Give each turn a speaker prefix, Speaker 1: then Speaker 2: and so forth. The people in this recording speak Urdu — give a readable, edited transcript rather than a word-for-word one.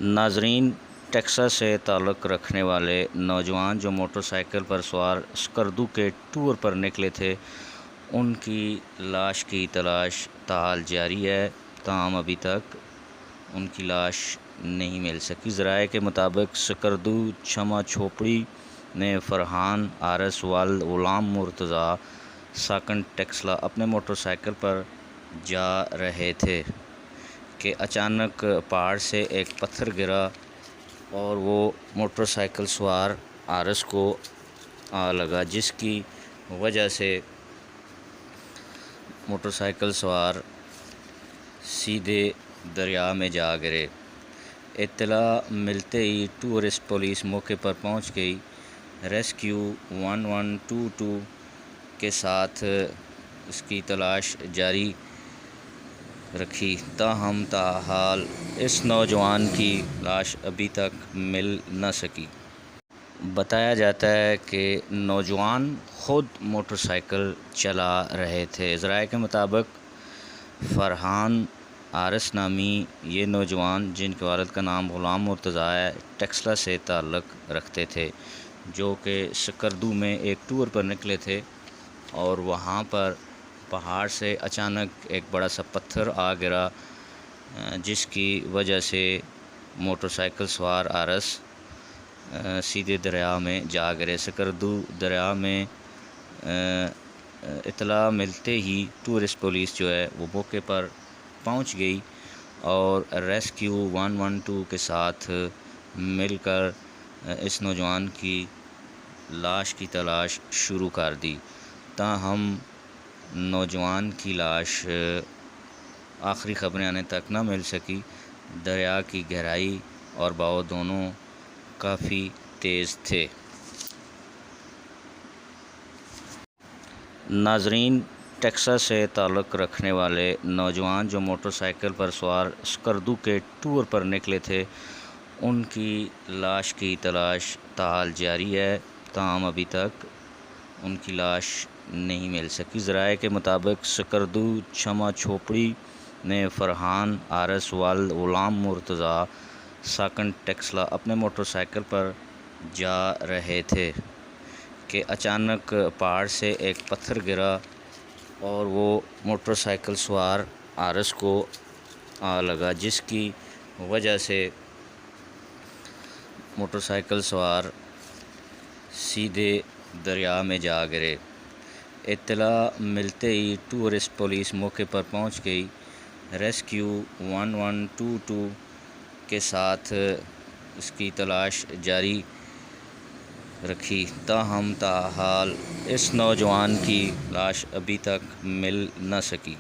Speaker 1: ناظرین، ٹیکساس سے تعلق رکھنے والے نوجوان جو موٹر سائیکل پر سوار اسکردو کے ٹور پر نکلے تھے، ان کی لاش کی تلاش تاحال جاری ہے۔ تاہم ابھی تک ان کی لاش نہیں مل سکی۔ ذرائع کے مطابق سکردو چھما چھوپڑی میں فرحان عارس والد غلام مرتضیٰ ساکن ٹیکسلا اپنے موٹر سائیکل پر جا رہے تھے کہ اچانک پہاڑ سے ایک پتھر گرا اور وہ موٹر سائیکل سوار عارس کو آ لگا، جس کی وجہ سے موٹر سائیکل سوار سیدھے دریا میں جا گرے۔ اطلاع ملتے ہی ٹورسٹ پولیس موقع پر پہنچ گئی، ریسکیو 1122 کے ساتھ اس کی تلاش جاری رکھی۔ تاہم تاحال اس نوجوان کی لاش ابھی تک مل نہ سکی۔ بتایا جاتا ہے کہ نوجوان خود موٹر سائیکل چلا رہے تھے۔ ذرائع کے مطابق فرحان عارس نامی یہ نوجوان، جن کے والد کا نام غلام مرتضیٰ ہے، ٹیکسلا سے تعلق رکھتے تھے، جو کہ سکردو میں ایک ٹور پر نکلے تھے اور وہاں پر پہاڑ سے اچانک ایک بڑا سا پتھر آ گرا، جس کی وجہ سے موٹر سائیکل سوار عارس سیدھے دریا میں جا گرے۔ سکردو دریا میں اطلاع ملتے ہی ٹورسٹ پولیس جو ہے وہ موقع پر پہنچ گئی اور ریسکیو 112 کے ساتھ مل کر اس نوجوان کی لاش کی تلاش شروع کر دی۔ تاہم نوجوان کی لاش آخری خبریں آنے تک نہ مل سکی۔ دریا کی گہرائی اور بہاؤ دونوں کافی تیز تھے۔ ناظرین، ٹیکساس سے تعلق رکھنے والے نوجوان جو موٹر سائیکل پر سوار اسکردو کے ٹور پر نکلے تھے، ان کی لاش کی تلاش تاحال جاری ہے۔ تاہم ابھی تک ان کی لاش نہیں مل سکی۔ ذرائع کے مطابق سکردو چھما چھوپڑی میں فرحان عارس والد غلام مرتضیٰ ساکن ٹیکسلا اپنے موٹر سائیکل پر جا رہے تھے کہ اچانک پہاڑ سے ایک پتھر گرا اور وہ موٹر سائیکل سوار عارس کو آ لگا، جس کی وجہ سے موٹر سائیکل سوار سیدھے دریا میں جا گرے۔ اطلاع ملتے ہی ٹورسٹ پولیس موقع پر پہنچ گئی، ریسکیو 1122 کے ساتھ اس کی تلاش جاری رکھی۔ تاہم تاحال اس نوجوان کی لاش ابھی تک مل نہ سکی۔